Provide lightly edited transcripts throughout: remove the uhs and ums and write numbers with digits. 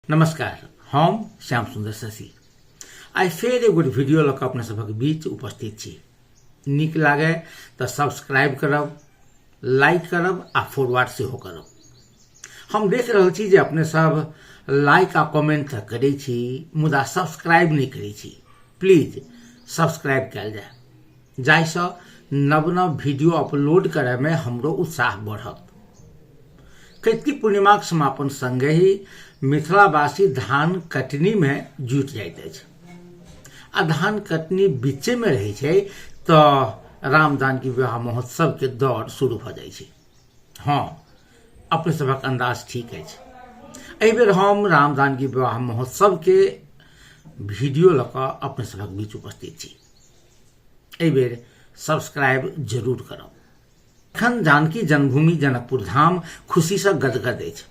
नमस्कार, हम श्याम सुंदर शशि आई फेर एगो वीडियो लऽ कऽ अपने सभक बीच उपस्थित छी। नीक लागे तो सब्सक्राइब करब, लाइक करब आ फॉरवर्ड सेहो करब। हम देख रहल छी जे अपने सब लाइक आ कमेंट तऽ करै छी मुदा सब्सक्राइब नहीं करै छी। प्लीज सब्सक्राइब कयल जाय, जाहिसँ नव नव वीडियो अपलोड करय में हमरो उत्साह बढ़त। कार्तिकी पूर्णिमाक समापन संगे ही मिथिलावासी धान कटनी में जुट जाइत अछि आ धान कटनी बीचे में रहे छै तो राम जानकी विवाह महोत्सव के दौड़ शुरू भ जाय छै। हाँ, अपने सबक अंदाज ठीक अछि। एहि बेर हम राम जानकी विवाह महोत्सव के वीडियो लऽ कऽ अपने सबक बीच उपस्थित छी। एहि बेर सब्सक्राइब जरूर करब। एखन जानकी जन्मभूमि जनकपुर धाम खुशी से गदगद अछि।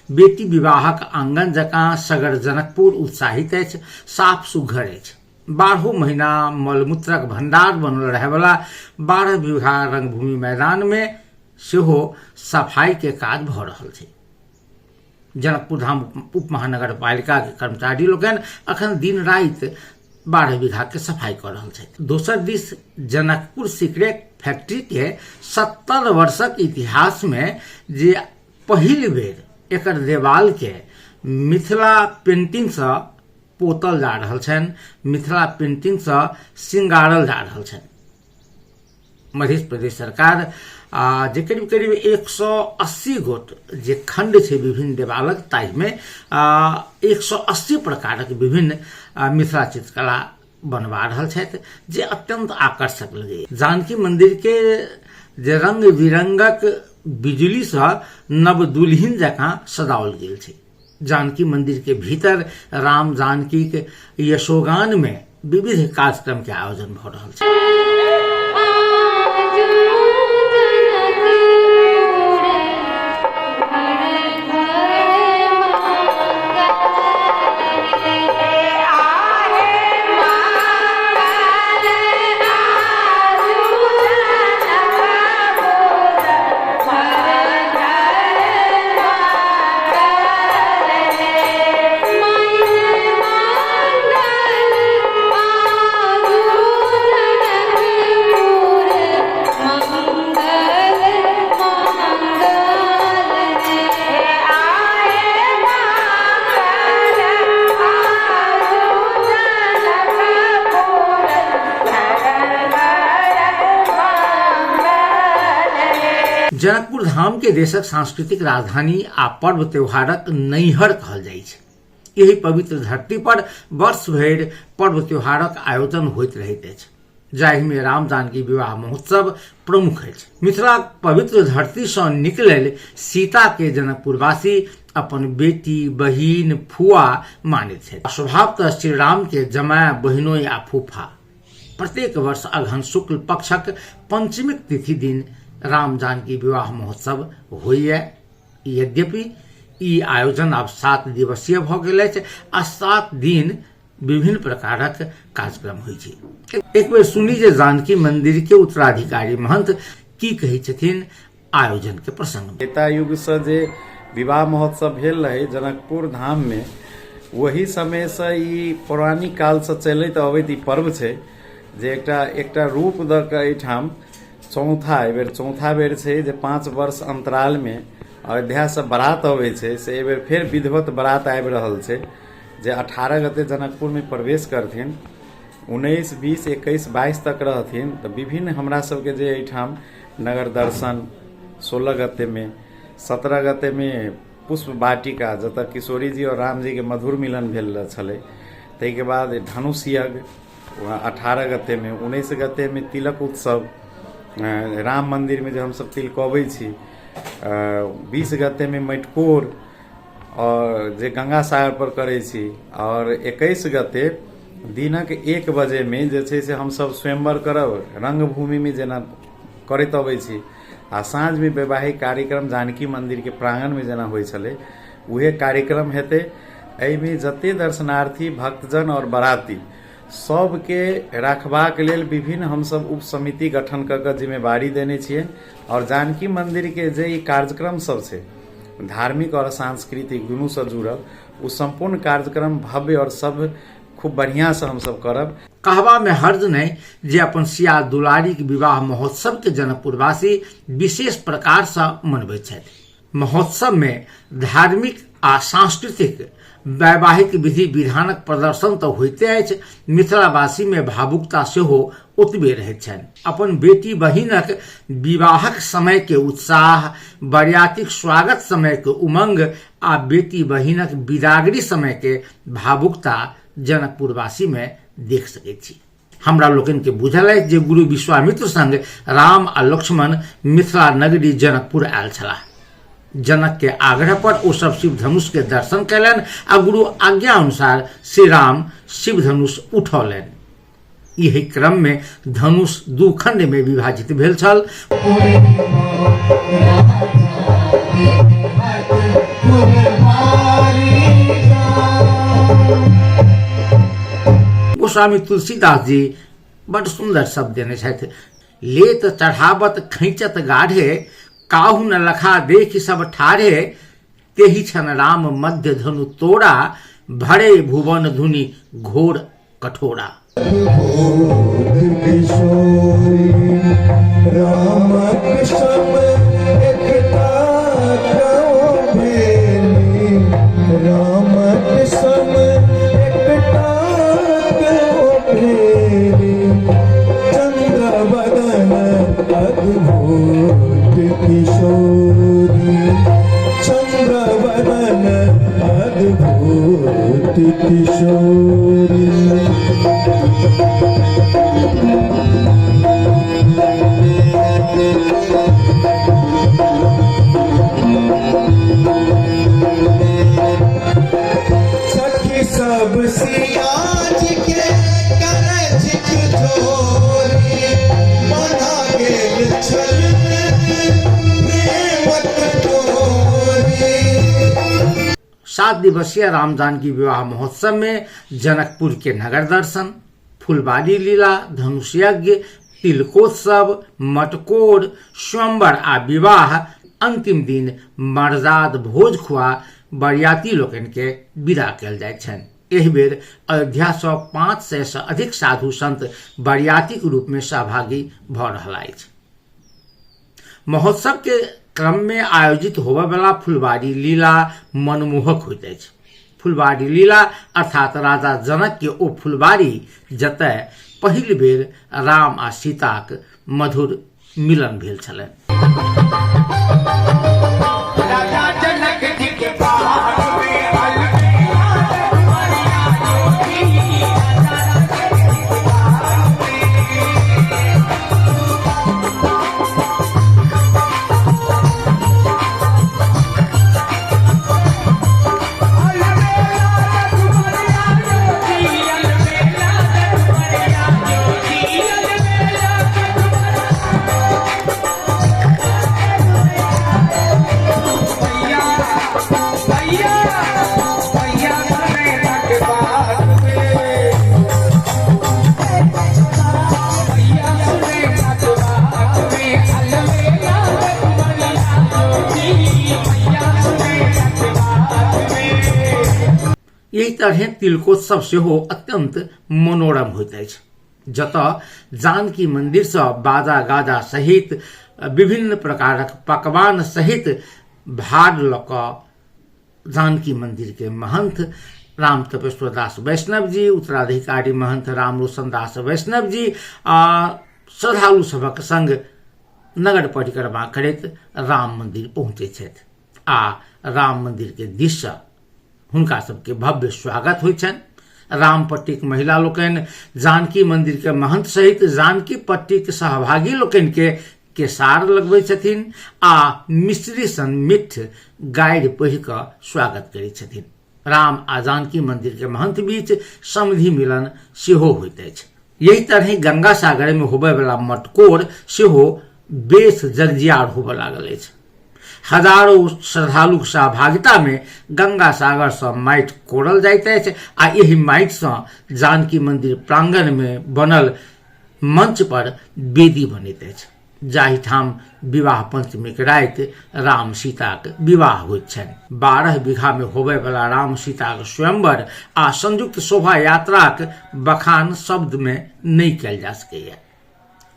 बेटी विवाहक आंगन जकाँ सगर जनकपुर उत्साहित अछि, साफ सुघर अछि। 12 महीना मलमूत्रक भंडार बनल रहे वाला 12 बीघा रंगभूमि मैदान में सेहो सफाई के काज भ रहल छै। जनकपुर धाम उप महानगर पालिका के कर्मचारी लोकनि अखन दिन राति 12 बीघा के सफाई कर रहल छथि। दोसर दिस जनकपुर सिकरेट फैक्ट्री के 70 वर्षक इतिहास में जे पहिल बेर एकर देवाल के मिथिला पेंटिंग से पोतल जा रहल छनि, मिथिला पेंटिंग से सिंगारल जा रहल छनि। मध्य प्रदेश सरकार जे करीब करीब 180 गोट जे खंड छै विभिन्न देवालक, ताहि में 180 प्रकारक विभिन्न मिथिला चित्रकला बनवा रहल छथि जे अत्यंत आकर्षक लगे। जानकी मंदिर के जे रंग बिरंगक बिजली से नव दुल्हिन जकाँ सजाओल गेल छै। जानकी मंदिर के भीतर राम जानकी के यशोगान में विविध कार्यक्रम के आयोजन भ रहल छै। जनकपुर धाम के देशक सांस्कृतिक राजधानी आ पर्व त्योहारक नैहर कहल जाइ छै। यही पवित्र धरती पर वर्ष भरि पर्व त्योहारक आयोजन होइत रहैत अछि, जाहि में राम जानकी विवाह महोत्सव प्रमुख अछि। मिथिला पवित्र धरती से निकलल सीता के जनकपुरवासी अपन बेटी, बहिन, फुआ मानैत छथि। स्वभावतः श्री राम के जमाय, बहिनोई आ फूफा। प्रत्येक वर्ष अगहन शुक्ल पक्षक पंचमीक तिथि दिन राम जानकी विवाह महोत्सव होइए। यद्यपि ई आयोजन अब 7 दिवसीय भ गेल अछि आ 7 दिन विभिन्न प्रकारक कार्यक्रम होइ छै। एक बेर सुनी जे जानकी मंदिर के उत्तराधिकारी महंत की कहै छथिन आयोजन के प्रसंग में। त्रेता युग से जे विवाह महोत्सव भेल रहे जनकपुर धाम में, वही समय से ई पौराणिक काल से चलैत अबैत ई पर्व छै जे एकटा रूप द के एहिठाम चौथा बेर छै जे 5 वर्ष अंतराल में अयोध्या से बारात अबै छै। से एहि बेर फेर विधिवत बारात आबि रहल छै जे 18 गते जनकपुर में प्रवेश करथिन, 19, 20, 21, 22 तक रहथिन। तो विभिन्न हमरा सबके जे एहिठाम नगर दर्शन 16 गते में, 17 गते में पुष्प वाटिका जतऽ किशोरी जी और राम जी के मधुर मिलन भेल छलै। ताहि के बाद धनुष यज्ञ 18 गते में, 19 गते में तिलक उत्सव राम मंदिर में जो हम सब तिलकबै छी, 20 गते में मटकोर और जे गंगा सागर पर करै छी, और 21 गते दिनक 1 बजे में जे छै से हम सब स्वयंवर करब रंगभूमि में जेना करैत अबै छी, आ साँझ में वैवाहिक कार्यक्रम जानकी मंदिर के प्रांगण में जेना होइ छलै उहे कार्यक्रम हेतै। एहि में जते दर्शनार्थी, भक्तजन और बराती सबके रखबाक लेल विभिन्न हम सब उप समिति गठन कर के जिम्मेवारी देने छियै। और जानकी मंदिर के जे ई कार्यक्रम सब छै धार्मिक और सांस्कृतिक दुनू से जुड़ल उ संपूर्ण कार्यक्रम भव्य और सब खूब बढ़िया से हम सब करब। कहबा में हर्ज नहीं जे अपन सिया दुलारी के विवाह महोत्सव के जनकपुरवासी विशेष प्रकार से मनबैत छथि। महोत्सव में धार्मिक आ सांस्कृतिक वैवाहिक विधि विधानक प्रदर्शन तो होइते अछि, मिथिलावासी में भावुकता सेहो ओतबे रहैत छनि। अपन बेटी बहिनक विवाहक समय के उत्साह, बरियातीक स्वागत समय के उमंग आ बेटी बहिनक बिदागरी समय के भावुकता जनकपुरवासी में देख सकैत छी। हमरा लोकनि के बुझल अछि जे गुरु विश्वामित्र संग राम आ लक्ष्मण मिथिला नगरी जनकपुर आयल छलाह। जनक के आग्रह पर ओ सब शिव धनुष के दर्शन कयलनि आ गुरु आज्ञा अनुसार श्री राम शिव धनुष उठौलनि। यही क्रम में धनुष दू खंड में विभाजित भेल छल। गोस्वामी तुलसीदास जी बड़ सुंदर शब्द देने छथि। लेत चढ़ावत खैंचत गाढ़े, काहू न लखा देख सब ठाढ़े, तेहि छन राम मध्य धनु तोड़ा, भरे भुवन धुनि घोर कठोरा। सात दिवसीय राम जानकी विवाह महोत्सव में जनकपुर के नगर दर्शन, फुलबाड़ी लीला, धनुष यज्ञ, तिलकोत्सव, मटकोर, स्वयंवर आ विवाह, अंतिम दिन मर्याद भोज खुआ बरियाती लोकनि के विदा कयल जाइत छनि। एहि बेर अयोध्या सँ 500 से अधिक साधु संत बरियाती के रूप में सहभागी भऽ रहल अछि। महोत्सव के क्रम में आयोजित होबय वाला फुलबाड़ी लीला मनमोहक होइत अछि। फुलबाड़ी लीला अर्थात राजा जनक के ओ फुलबाड़ी जतय पहिल बेर राम आ सीताक मधुर मिलन भेल छलनि। यही तरह तिलकोत्सव सेहो अत्यंत मनोरम होइत अछि, जतऽ जानकी मंदिर से बाजा गाजा सहित विभिन्न प्रकारक पकवान सहित भार लऽ कऽ जानकी मंदिर के महंत राम तपेश्वर दास वैष्णव जी, उत्तराधिकारी महंत राम रोशन दास वैष्णव जी आ श्रद्धालु सभक संग नगर परिक्रमा करैत राम मंदिर पहुँचे छथि आ राम मंदिर के दिस से हुनका सबके भव्य स्वागत होइ छनि। रामपट्टीक महिला लोकनि जानकी मंदिर के महंत सहित जानकी पट्टी के सहभागी लोकनि के केसार लगबै छथिन आ मिश्री सन मिठ गाड़ि पहिर कऽ स्वागत करै छथिन। राम आ जानकी मंदिर के महंत बीच समधि मिलन सेहो होइत अछि। यही तरह गंगा सागर में होबय वाला मटकोर सेहो बेस जर्जियार होबय लागल अछि। हजारों श्रद्धालुक सहभागिता में गंगा सागर से माटि कोड़ल जाइत अछि आ एहि माटि से जानकी मंदिर प्रांगण में बनल मंच पर वेदी बनैत अछि। जाहि ठाम विवाह पंचमी के राति राम सीता के विवाह होइत छनि। 12 बीघा में होबय वाला राम सीता के स्वयंवर आ संयुक्त शोभा यात्रा के बखान शब्द में नहीं कयल जा सकैया।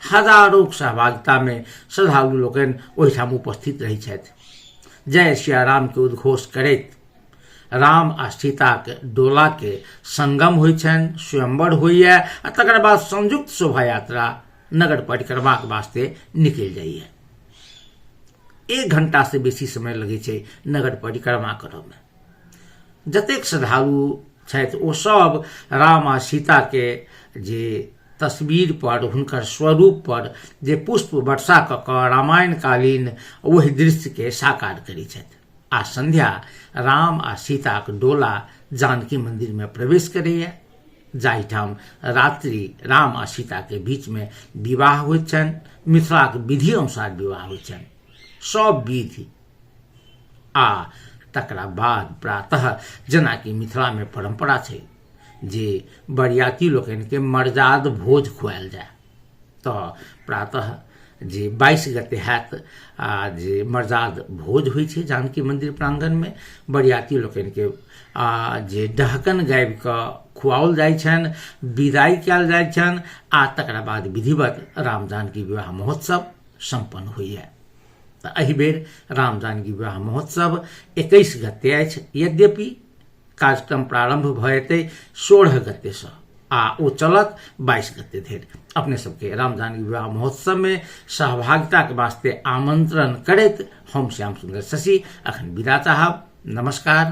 हजारों सहभागिता में श्रद्धालु लोकनि ओहिठाम उपस्थित रहै छथि। जय सिया राम के उद्घोष करैत राम आ सीता के डोला के संगम होइ छनि, स्वयंवर होइए आ तकर बाद संयुक्त शोभा यात्रा नगर परिक्रमा के वास्ते निकलि जाइए। 1 घंटा से बेसी समय लगे छै नगर परिक्रमा करऽ में। जतेक श्रद्धालु छथि ओ सब राम आ सीता के जे तस्वीर पर, हुनकर स्वरूप पर जे पुष्प वर्षा कऽ कऽ रामायण कालीन वही दृश्य के साकार करै छथि। आ संध्या राम आ सीता के डोला जानकी मंदिर में प्रवेश करैया, जाहि ठाम रात्रि राम आ सीता के बीच में विवाह होइत छनि। मिथिला के विधि अनुसार विवाह होइत छनि, सब विधि। आ तकरा बाद प्रातः जेना कि मिथिला में परंपरा छै जे बरियाती लोकनि के मर्याद भोज खुआयल जाय, तऽ प्रातः जे 22 गते हैत जे मर्याद भोज होइ छै जानकी मंदिर प्रांगण में। बरियाती लोकनि के जे डहकन गाबि कऽ खुआओल जाइ छनि, विदाई कयल जाइ छनि आ तकरा बाद विधिवत राम जानकी विवाह महोत्सव संपन्न होइए। तऽ एहि बेर राम जानकी विवाह महोत्सव 21 गते अछि, यद्यपि कार्यक्रम प्रारंभ भऽ जेतै 16 गते सँ आ ओ चलत 22 गते धरि। अपने सबके राम जानकी विवाह महोत्सव में सहभागिता के वास्ते आमंत्रण करैत हम श्याम सुंदर शशि अखन विदा चाहब। नमस्कार।